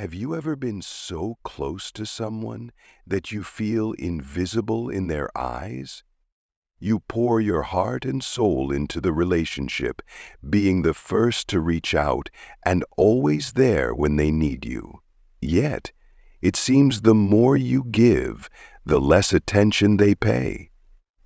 Have you ever been so close to someone that you feel invisible in their eyes? You pour your heart and soul into the relationship, being the first to reach out and always there when they need you. Yet, it seems the more you give, the less attention they pay.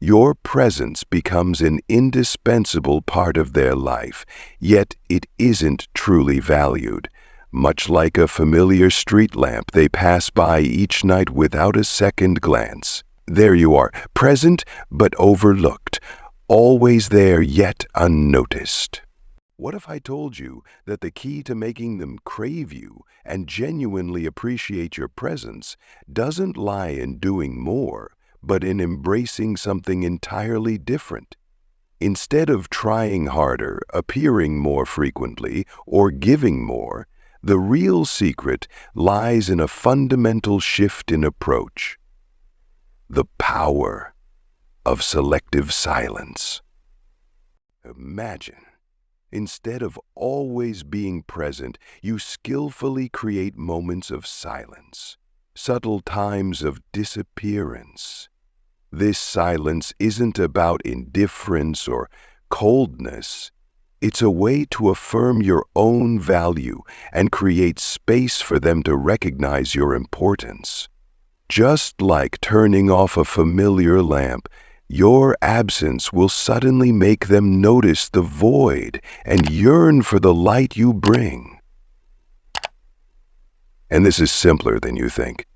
Your presence becomes an indispensable part of their life, yet it isn't truly valued. Much like a familiar street lamp they pass by each night without a second glance. There you are, present but overlooked, always there yet unnoticed. What if I told you that the key to making them crave you and genuinely appreciate your presence doesn't lie in doing more, but in embracing something entirely different? Instead of trying harder, appearing more frequently, or giving more, the real secret lies in a fundamental shift in approach. The power of selective silence. Imagine, instead of always being present, you skillfully create moments of silence, subtle times of disappearance. This silence isn't about indifference or coldness. It's a way to affirm your own value and create space for them to recognize your importance. Just like turning off a familiar lamp, your absence will suddenly make them notice the void and yearn for the light you bring. And this is simpler than you think.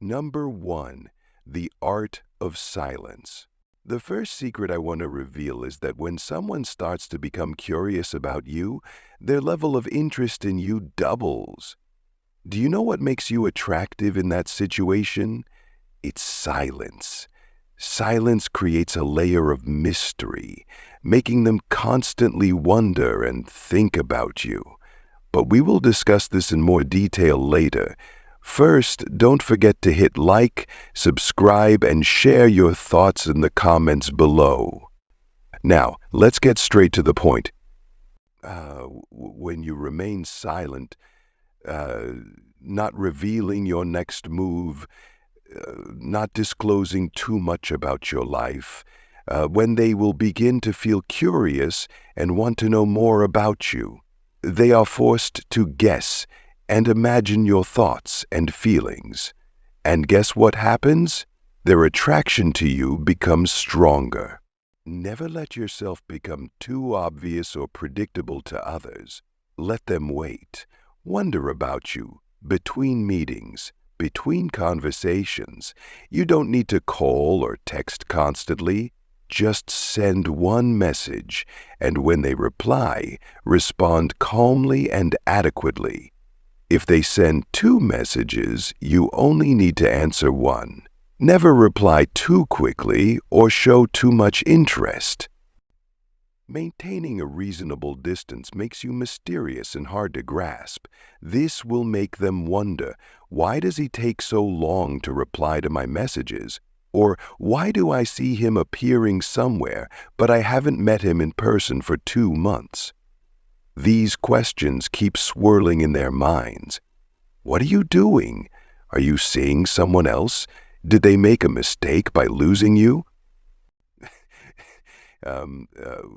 Number 1, the art of silence. The first secret I want to reveal is that when someone starts to become curious about you, their level of interest in you doubles. Do you know what makes you attractive in that situation? It's silence. Silence creates a layer of mystery, making them constantly wonder and think about you. But we will discuss this in more detail later. First, don't forget to hit like, subscribe, and share your thoughts in the comments below. Now, let's get straight to the point. When you remain silent, not revealing your next move, not disclosing too much about your life, when they will begin to feel curious and want to know more about you, they are forced to guess and imagine your thoughts and feelings. And guess what happens? Their attraction to you becomes stronger. Never let yourself become too obvious or predictable to others. Let them wait, wonder about you, between meetings, between conversations. You don't need to call or text constantly. Just send one message, and when they reply, respond calmly and adequately. If they send 2 messages, you only need to answer 1. Never reply too quickly or show too much interest. Maintaining a reasonable distance makes you mysterious and hard to grasp. This will make them wonder, why does he take so long to reply to my messages? Or why do I see him appearing somewhere, but I haven't met him in person for 2 months? These questions keep swirling in their minds. What are you doing? Are you seeing someone else? Did they make a mistake by losing you?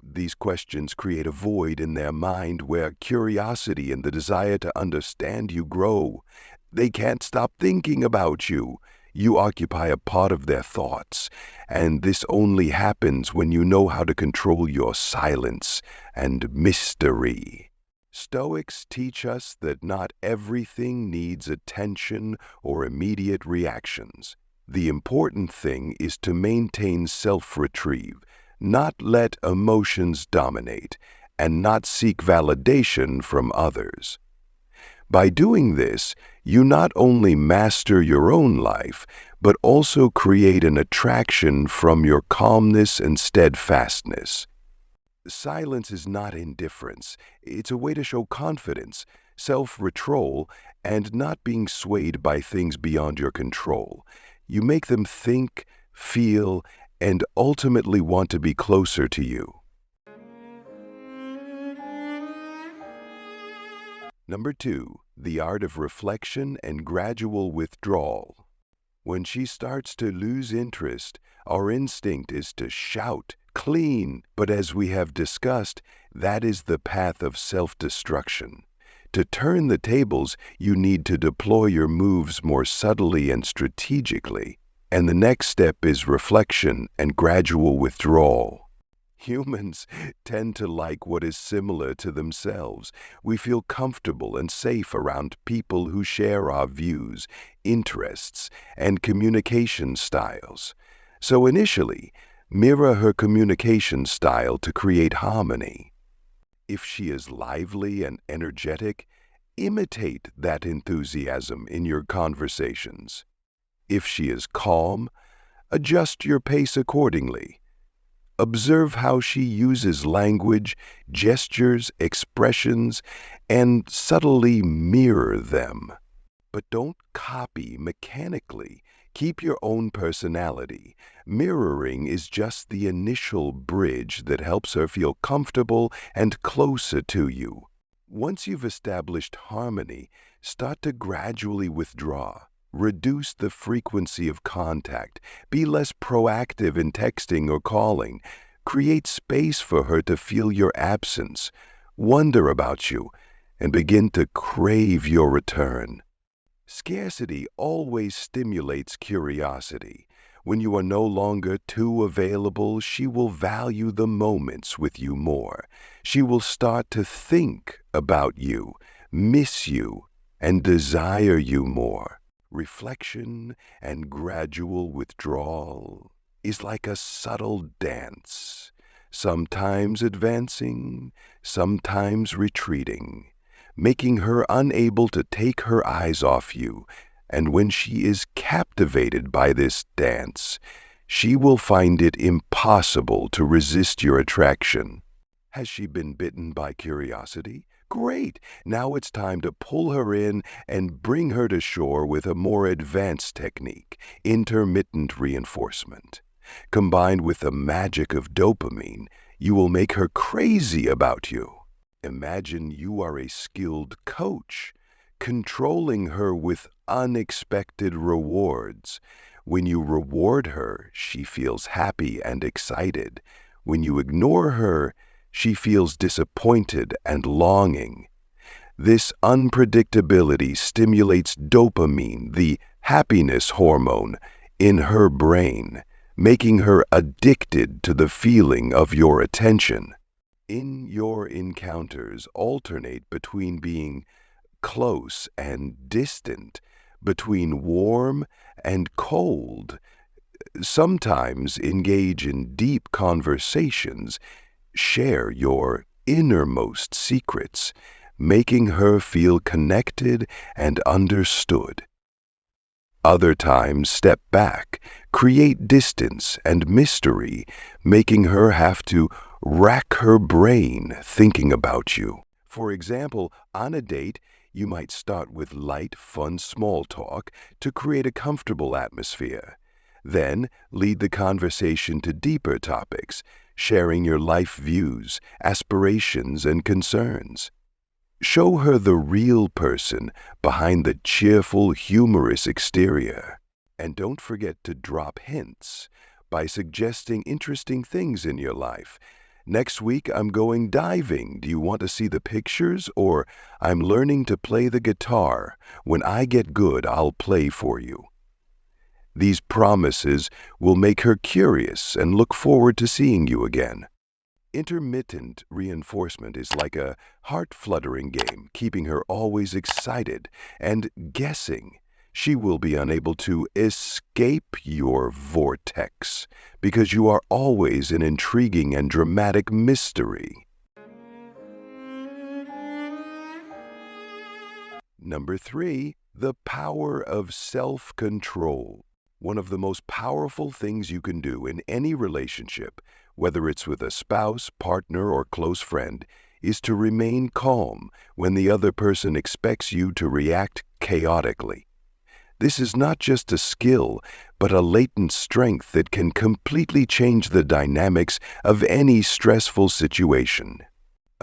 These questions create a void in their mind where curiosity and the desire to understand you grow. They can't stop thinking about you. You occupy a part of their thoughts, and this only happens when you know how to control your silence and mystery. Stoics teach us that not everything needs attention or immediate reactions. The important thing is to maintain self-retrieve, not let emotions dominate, and not seek validation from others. By doing this, you not only master your own life, but also create an attraction from your calmness and steadfastness. Silence is not indifference. It's a way to show confidence, self-control, and not being swayed by things beyond your control. You make them think, feel, and ultimately want to be closer to you. Number 2, the art of reflection and gradual withdrawal. When she starts to lose interest, our instinct is to shout, clean, but as we have discussed, that is the path of self-destruction. To turn the tables, you need to deploy your moves more subtly and strategically, and the next step is reflection and gradual withdrawal. Humans tend to like what is similar to themselves. We feel comfortable and safe around people who share our views, interests, and communication styles. So initially, mirror her communication style to create harmony. If she is lively and energetic, imitate that enthusiasm in your conversations. If she is calm, adjust your pace accordingly. Observe how she uses language, gestures, expressions, and subtly mirror them. But don't copy mechanically. Keep your own personality. Mirroring is just the initial bridge that helps her feel comfortable and closer to you. Once you've established harmony, start to gradually withdraw. Reduce the frequency of contact. Be less proactive in texting or calling. Create space for her to feel your absence, wonder about you, and begin to crave your return. Scarcity always stimulates curiosity. When you are no longer too available, she will value the moments with you more. She will start to think about you, miss you, and desire you more. Reflection and gradual withdrawal is like a subtle dance, sometimes advancing, sometimes retreating, making her unable to take her eyes off you. And when she is captivated by this dance, she will find it impossible to resist your attraction. Has she been bitten by curiosity? Great! Now it's time to pull her in and bring her to shore with a more advanced technique, intermittent reinforcement. Combined with the magic of dopamine, you will make her crazy about you. Imagine you are a skilled coach, controlling her with unexpected rewards. When you reward her, she feels happy and excited. When you ignore her, she feels disappointed and longing. This unpredictability stimulates dopamine, the happiness hormone, in her brain, making her addicted to the feeling of your attention. In your encounters, alternate between being close and distant, between warm and cold. Sometimes engage in deep conversations. Share your innermost secrets, making her feel connected and understood. Other times, step back, create distance and mystery, making her have to rack her brain thinking about you. For example, on a date, you might start with light, fun small talk to create a comfortable atmosphere. Then, lead the conversation to deeper topics, sharing your life views, aspirations, and concerns. Show her the real person behind the cheerful, humorous exterior. And don't forget to drop hints by suggesting interesting things in your life. Next week, I'm going diving. Do you want to see the pictures? Or I'm learning to play the guitar. When I get good, I'll play for you. These promises will make her curious and look forward to seeing you again. Intermittent reinforcement is like a heart-fluttering game, keeping her always excited and guessing. She will be unable to escape your vortex because you are always an intriguing and dramatic mystery. Number 3, the power of self-control. One of the most powerful things you can do in any relationship, whether it's with a spouse, partner, or close friend, is to remain calm when the other person expects you to react chaotically. This is not just a skill, but a latent strength that can completely change the dynamics of any stressful situation.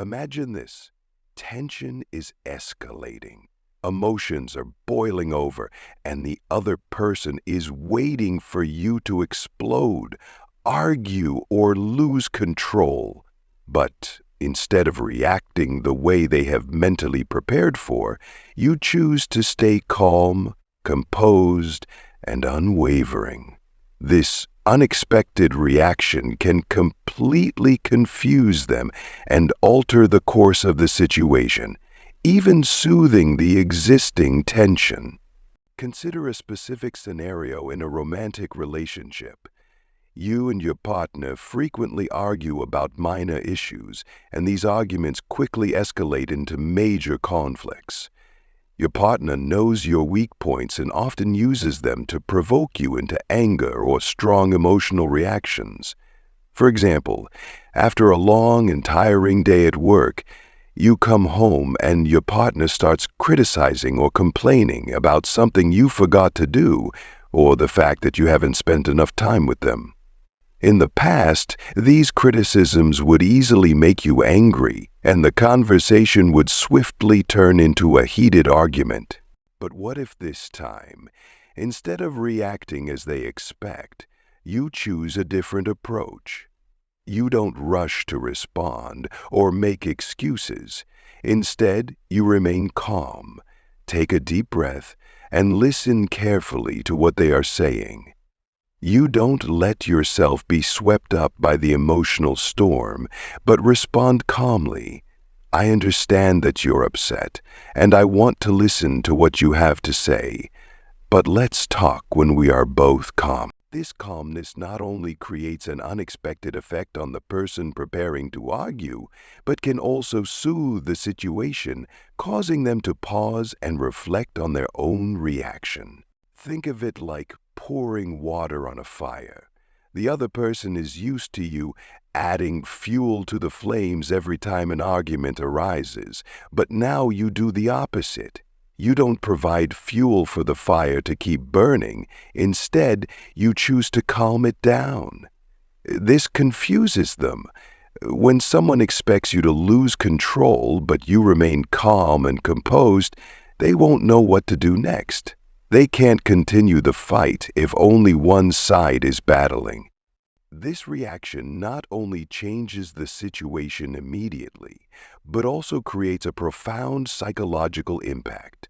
Imagine this. tension is escalating. Emotions are boiling over, and the other person is waiting for you to explode, argue, or lose control. But instead of reacting the way they have mentally prepared for, you choose to stay calm, composed, and unwavering. This unexpected reaction can completely confuse them and alter the course of the situation, even soothing the existing tension. Consider a specific scenario in a romantic relationship. You and your partner frequently argue about minor issues, and these arguments quickly escalate into major conflicts. Your partner knows your weak points and often uses them to provoke you into anger or strong emotional reactions. For example, after a long and tiring day at work, you come home and your partner starts criticizing or complaining about something you forgot to do or the fact that you haven't spent enough time with them. In the past, these criticisms would easily make you angry, and the conversation would swiftly turn into a heated argument. But what if this time, instead of reacting as they expect, you choose a different approach? You don't rush to respond or make excuses. Instead, you remain calm, take a deep breath, and listen carefully to what they are saying. You don't let yourself be swept up by the emotional storm, but respond calmly. I understand that you're upset, and I want to listen to what you have to say. But let's talk when we are both calm. This calmness not only creates an unexpected effect on the person preparing to argue, but can also soothe the situation, causing them to pause and reflect on their own reaction. Think of it like pouring water on a fire. The other person is used to you adding fuel to the flames every time an argument arises, but now you do the opposite. You don't provide fuel for the fire to keep burning. Instead, you choose to calm it down. This confuses them. When someone expects you to lose control, but you remain calm and composed, they won't know what to do next. They can't continue the fight if only one side is battling. This reaction not only changes the situation immediately, but also creates a profound psychological impact.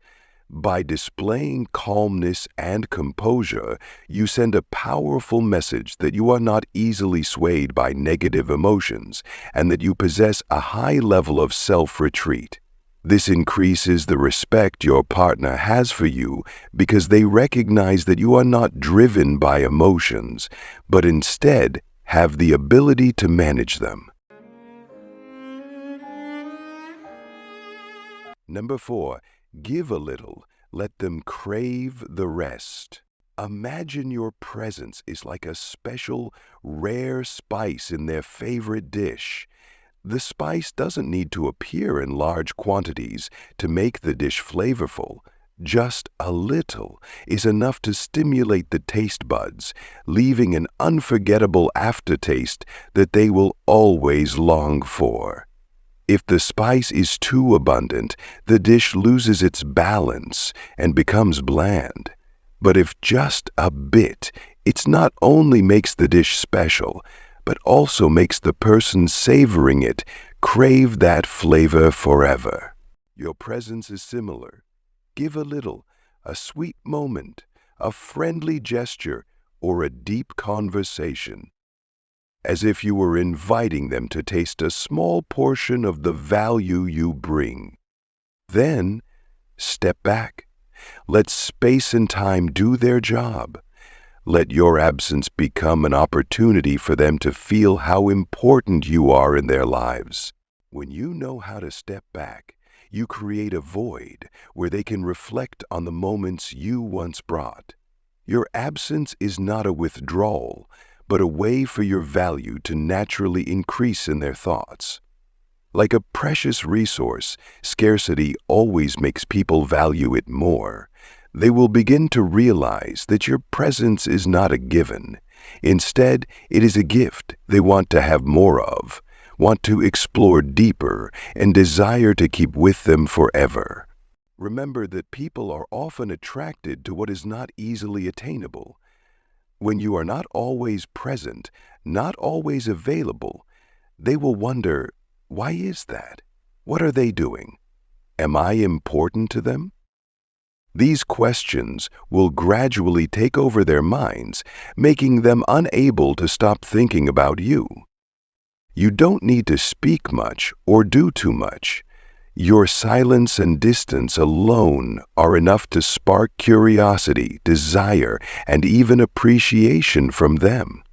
By displaying calmness and composure, you send a powerful message that you are not easily swayed by negative emotions and that you possess a high level of self-retreat. This increases the respect your partner has for you because they recognize that you are not driven by emotions, but instead have the ability to manage them. Number 4, give a little, let them crave the rest. Imagine your presence is like a special, rare spice in their favorite dish. The spice doesn't need to appear in large quantities to make the dish flavorful. Just a little is enough to stimulate the taste buds, leaving an unforgettable aftertaste that they will always long for. If the spice is too abundant, the dish loses its balance and becomes bland. But if just a bit, it not only makes the dish special, but also makes the person savoring it crave that flavor forever. Your presence is similar. Give a little, a sweet moment, a friendly gesture, or a deep conversation, as if you were inviting them to taste a small portion of the value you bring. Then, step back. Let space and time do their job. Let your absence become an opportunity for them to feel how important you are in their lives. When you know how to step back, you create a void where they can reflect on the moments you once brought. Your absence is not a withdrawal, but a way for your value to naturally increase in their thoughts. Like a precious resource, scarcity always makes people value it more. They will begin to realize that your presence is not a given. Instead, it is a gift they want to have more of. want to explore deeper, and desire to keep with them forever. Remember that people are often attracted to what is not easily attainable. When you are not always present, not always available, they will wonder, why is that? What are they doing? Am I important to them? These questions will gradually take over their minds, making them unable to stop thinking about you. You don't need to speak much or do too much. Your silence and distance alone are enough to spark curiosity, desire, and even appreciation from them.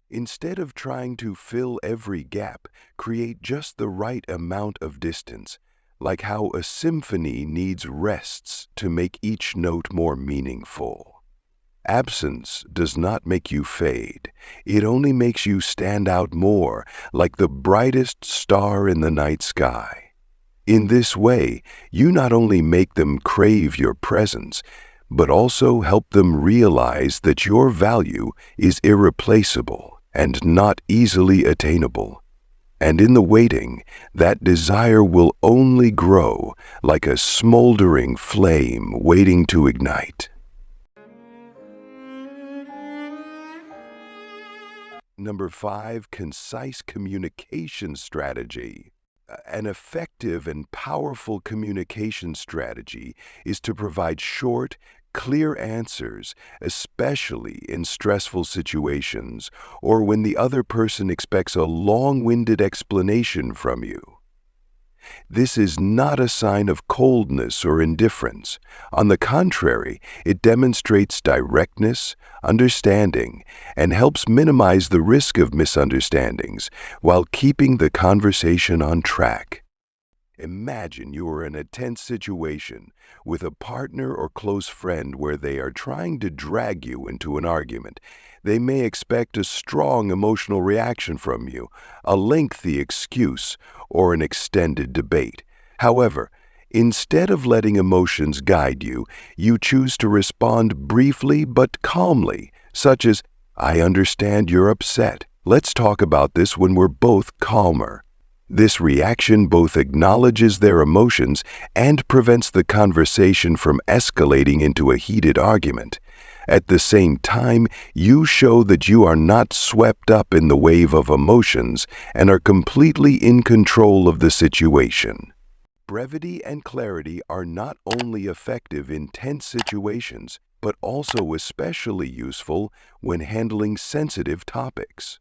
Instead of trying to fill every gap, create just the right amount of distance, like how a symphony needs rests to make each note more meaningful. Absence does not make you fade. It only makes you stand out more, like the brightest star in the night sky. In this way, you not only make them crave your presence, but also help them realize that your value is irreplaceable and not easily attainable. And in the waiting, that desire will only grow like a smoldering flame waiting to ignite. Number 5, concise communication strategy. An effective and powerful communication strategy is to provide short, clear answers, especially in stressful situations or when the other person expects a long-winded explanation from you. This is not a sign of coldness or indifference. On the contrary, it demonstrates directness, understanding, and helps minimize the risk of misunderstandings while keeping the conversation on track. Imagine you are in a tense situation with a partner or close friend where they are trying to drag you into an argument. They may expect a strong emotional reaction from you, a lengthy excuse, or an extended debate. However, instead of letting emotions guide you, you choose to respond briefly but calmly, such as, "I understand you're upset. Let's talk about this when we're both calmer." This reaction both acknowledges their emotions and prevents the conversation from escalating into a heated argument. At the same time, you show that you are not swept up in the wave of emotions and are completely in control of the situation. Brevity and clarity are not only effective in tense situations, but also especially useful when handling sensitive topics.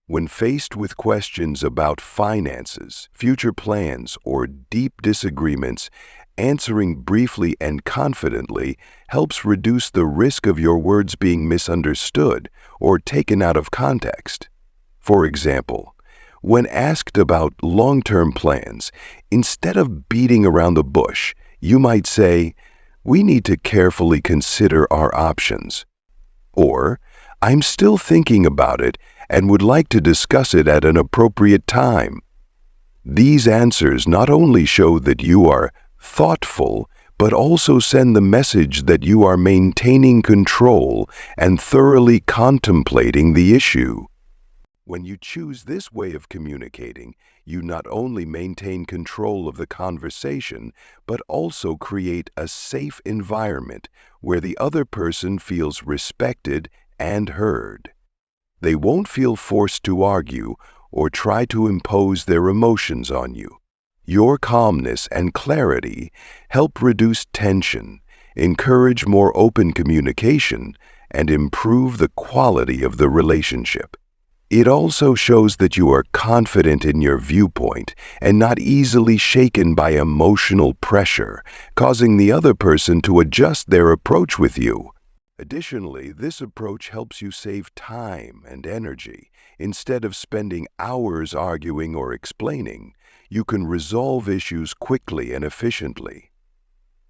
When faced with questions about finances, future plans, or deep disagreements, answering briefly and confidently helps reduce the risk of your words being misunderstood or taken out of context. For example, when asked about long-term plans, instead of beating around the bush, you might say, "We need to carefully consider our options." Or, "I'm still thinking about it and would like to discuss it at an appropriate time." These answers not only show that you are thoughtful, but also send the message that you are maintaining control and thoroughly contemplating the issue. When you choose this way of communicating, you not only maintain control of the conversation, but also create a safe environment where the other person feels respected and heard. They won't feel forced to argue or try to impose their emotions on you. Your calmness and clarity help reduce tension, encourage more open communication, and improve the quality of the relationship. It also shows that you are confident in your viewpoint and not easily shaken by emotional pressure, causing the other person to adjust their approach with you. Additionally, this approach helps you save time and energy. Instead of spending hours arguing or explaining, you can resolve issues quickly and efficiently.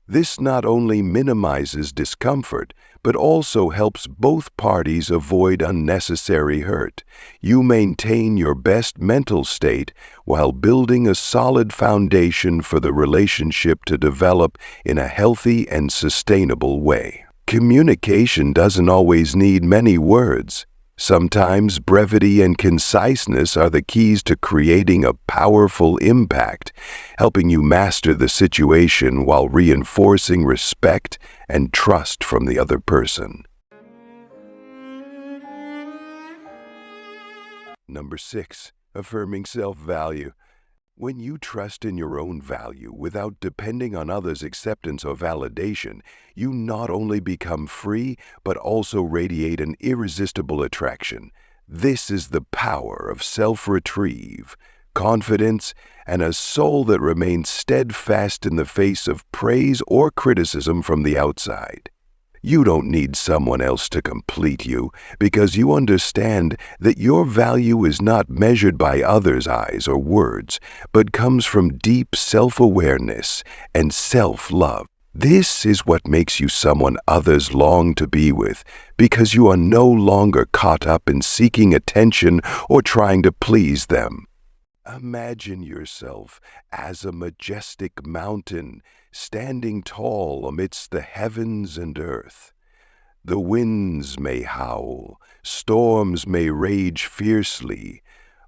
This not only minimizes discomfort, but also helps both parties avoid unnecessary hurt. You maintain your best mental state while building a solid foundation for the relationship to develop in a healthy and sustainable way. Communication doesn't always need many words. Sometimes brevity and conciseness are the keys to creating a powerful impact, helping you master the situation while reinforcing respect and trust from the other person. Number 6, affirming self-value. When you trust in your own value without depending on others' acceptance or validation, you not only become free, but also radiate an irresistible attraction. This is the power of self-retrieve, confidence, and a soul that remains steadfast in the face of praise or criticism from the outside. You don't need someone else to complete you because you understand that your value is not measured by others' eyes or words, but comes from deep self-awareness and self-love. This is what makes you someone others long to be with because you are no longer caught up in seeking attention or trying to please them. Imagine yourself as a majestic mountain standing tall amidst the heavens and earth. The winds may howl, storms may rage fiercely,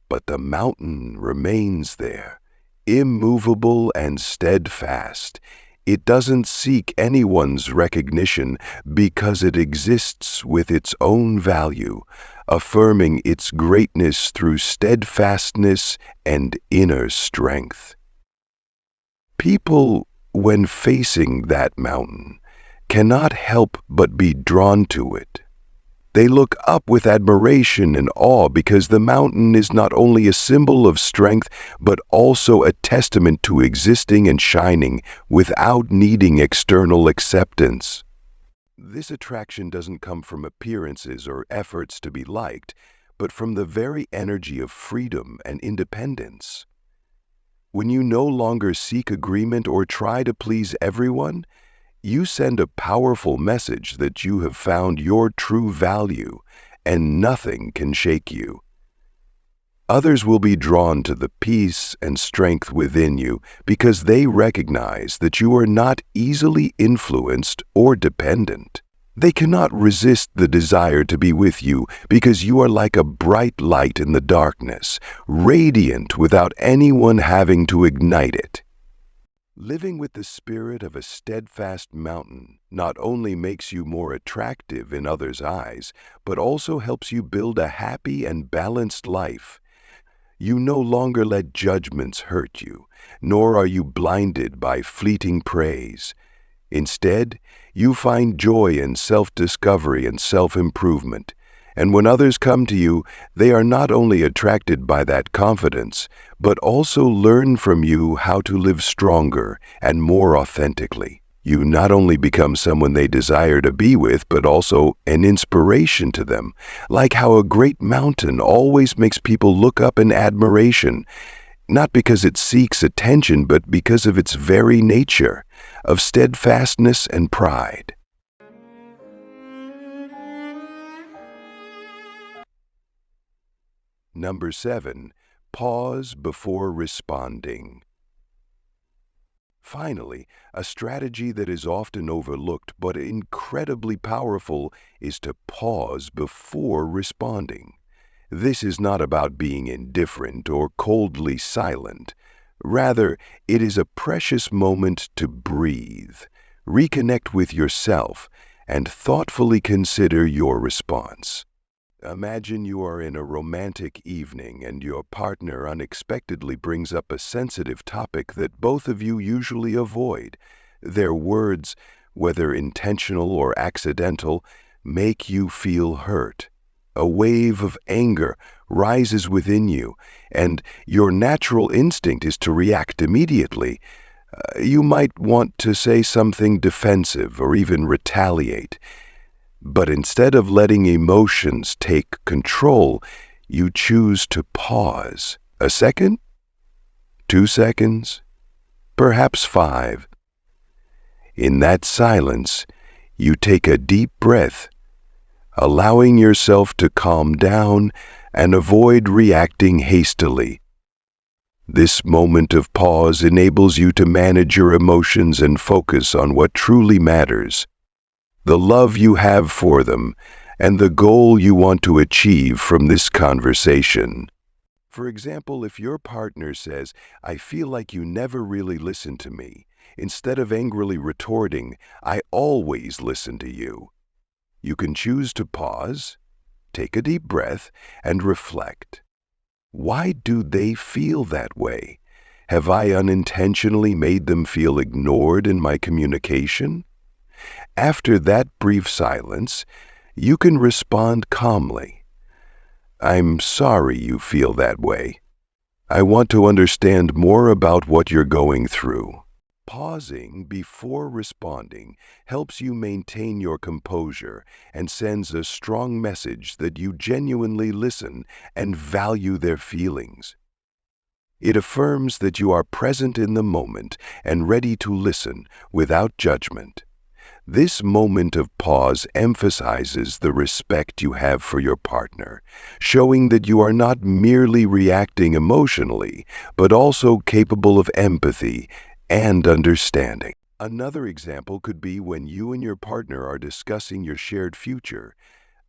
but the mountain remains there, immovable and steadfast. It doesn't seek anyone's recognition because it exists with its own value, affirming its greatness through steadfastness and inner strength. People, when facing that mountain, cannot help but be drawn to it. They look up with admiration and awe because the mountain is not only a symbol of strength, but also a testament to existing and shining without needing external acceptance. This attraction doesn't come from appearances or efforts to be liked, but from the very energy of freedom and independence. When you no longer seek agreement or try to please everyone, you send a powerful message that you have found your true value and nothing can shake you. Others will be drawn to the peace and strength within you because they recognize that you are not easily influenced or dependent. They cannot resist the desire to be with you because you are like a bright light in the darkness, radiant without anyone having to ignite it. Living with the spirit of a steadfast mountain not only makes you more attractive in others' eyes, but also helps you build a happy and balanced life. You no longer let judgments hurt you, nor are you blinded by fleeting praise. Instead, you find joy in self-discovery and self-improvement. And when others come to you, they are not only attracted by that confidence, but also learn from you how to live stronger and more authentically. You not only become someone they desire to be with, but also an inspiration to them, like how a great mountain always makes people look up in admiration, not because it seeks attention, but because of its very nature, of steadfastness and pride. Number 7, pause before responding. Finally, a strategy that is often overlooked but incredibly powerful is to pause before responding. This is not about being indifferent or coldly silent. Rather, it is a precious moment to breathe, reconnect with yourself, and thoughtfully consider your response. Imagine you are in a romantic evening and your partner unexpectedly brings up a sensitive topic that both of you usually avoid. Their words, whether intentional or accidental, make you feel hurt. A wave of anger rises within you, and your natural instinct is to react immediately. You might want to say something defensive or even retaliate. But instead of letting emotions take control, you choose to pause. A second? 2 seconds? Perhaps 5. In that silence, you take a deep breath, allowing yourself to calm down and avoid reacting hastily. This moment of pause enables you to manage your emotions and focus on what truly matters, the love you have for them, and the goal you want to achieve from this conversation. For example, if your partner says, "I feel like you never really listen to me," instead of angrily retorting, "I always listen to you," you can choose to pause, take a deep breath, and reflect. Why do they feel that way? Have I unintentionally made them feel ignored in my communication? After that brief silence, you can respond calmly. "I'm sorry you feel that way. I want to understand more about what you're going through." Pausing before responding helps you maintain your composure and sends a strong message that you genuinely listen and value their feelings. It affirms that you are present in the moment and ready to listen without judgment. This moment of pause emphasizes the respect you have for your partner, showing that you are not merely reacting emotionally, but also capable of empathy and understanding. Another example could be when you and your partner are discussing your shared future.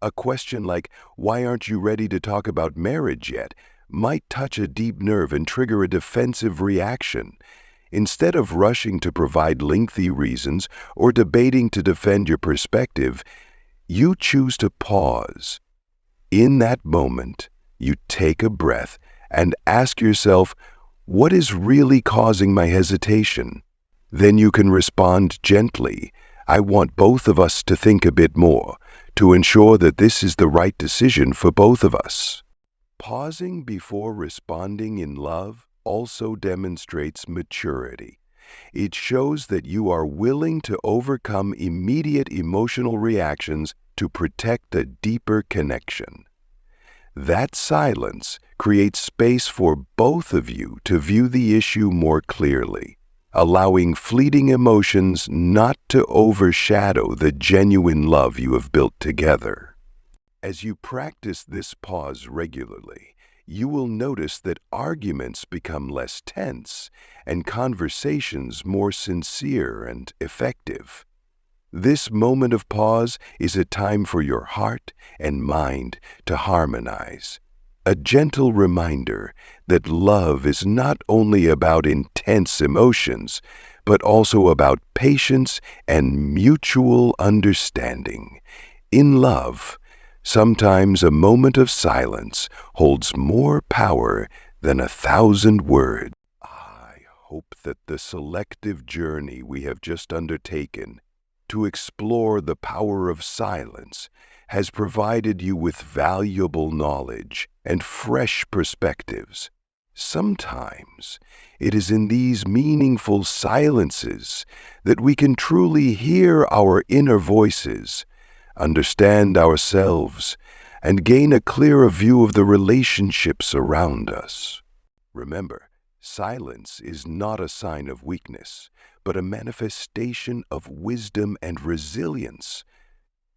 A question like, "Why aren't you ready to talk about marriage yet?" might touch a deep nerve and trigger a defensive reaction. Instead of rushing to provide lengthy reasons or debating to defend your perspective, you choose to pause. In that moment, you take a breath and ask yourself, "What is really causing my hesitation?" Then you can respond gently, "I want both of us to think a bit more to ensure that this is the right decision for both of us." Pausing before responding in love also demonstrates maturity. It shows that you are willing to overcome immediate emotional reactions to protect a deeper connection. That silence creates space for both of you to view the issue more clearly, allowing fleeting emotions not to overshadow the genuine love you have built together. As you practice this pause regularly, you will notice that arguments become less tense and conversations more sincere and effective. This moment of pause is a time for your heart and mind to harmonize. A gentle reminder that love is not only about intense emotions, but also about patience and mutual understanding. In love, sometimes a moment of silence holds more power than 1,000 words. I hope that the selective journey we have just undertaken to explore the power of silence has provided you with valuable knowledge and fresh perspectives. Sometimes it is in these meaningful silences that we can truly hear our inner voices, understand ourselves, and gain a clearer view of the relationships around us. Remember, silence is not a sign of weakness, but a manifestation of wisdom and resilience.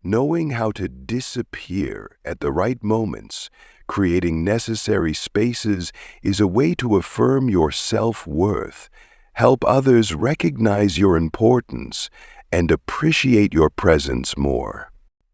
Knowing how to disappear at the right moments, creating necessary spaces, is a way to affirm your self-worth, help others recognize your importance, and appreciate your presence more.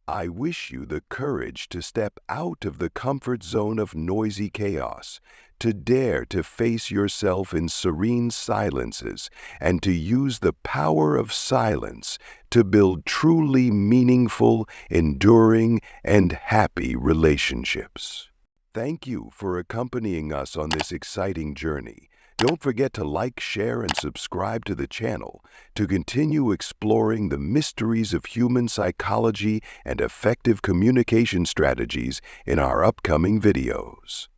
I wish you the courage to step out of the comfort zone of noisy chaos, to dare to face yourself in serene silences, and to use the power of silence to build truly meaningful, enduring, and happy relationships. Thank you for accompanying us on this exciting journey. Don't forget to like, share, and subscribe to the channel to continue exploring the mysteries of human psychology and effective communication strategies in our upcoming videos.